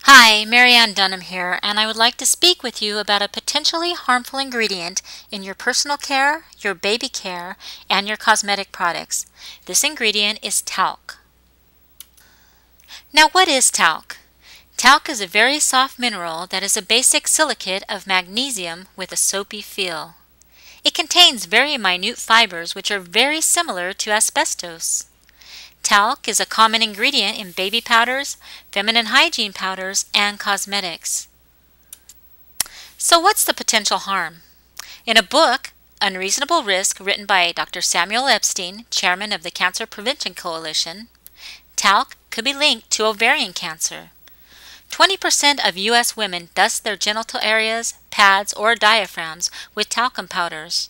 Hi, Marianne Dunham here, and I would like to speak with you about a potentially harmful ingredient in your personal care, your baby care, and your cosmetic products. This ingredient is talc. Now, what is talc? Talc is a very soft mineral that is a basic silicate of magnesium with a soapy feel. It contains very minute fibers which are very similar to asbestos. Talc is a common ingredient in baby powders, feminine hygiene powders, and cosmetics. So what's the potential harm? In a book, Unreasonable Risk, written by Dr. Samuel Epstein, chairman of the Cancer Prevention Coalition, talc could be linked to ovarian cancer. 20% of U.S. women dust their genital areas, pads, or diaphragms with talcum powders.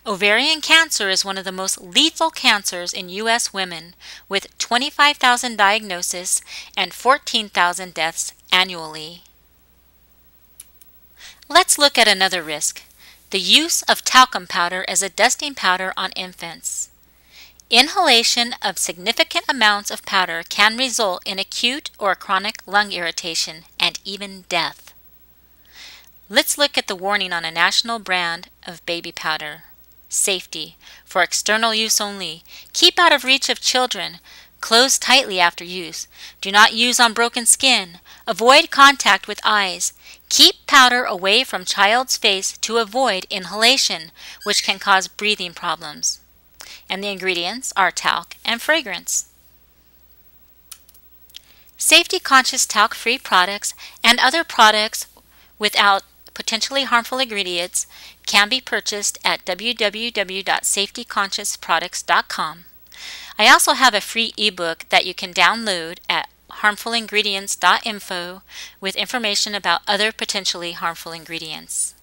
Ovarian cancer is one of the most lethal cancers in U.S. women, with 25,000 diagnoses and 14,000 deaths annually. Let's look at another risk: the use of talcum powder as a dusting powder on infants. Inhalation of significant amounts of powder can result in acute or chronic lung irritation and even death. Let's look at the warning on a national brand of baby powder. Safety. For external use only. Keep out of reach of children. Close tightly after use. Do not use on broken skin. Avoid contact with eyes. Keep powder away from child's face to avoid inhalation, which can cause breathing problems. And the ingredients are talc and fragrance. Safety-conscious talc-free products and other products without potentially harmful ingredients can be purchased at www.safetyconsciousproducts.com. I also have a free ebook that you can download at harmfulingredients.info with information about other potentially harmful ingredients.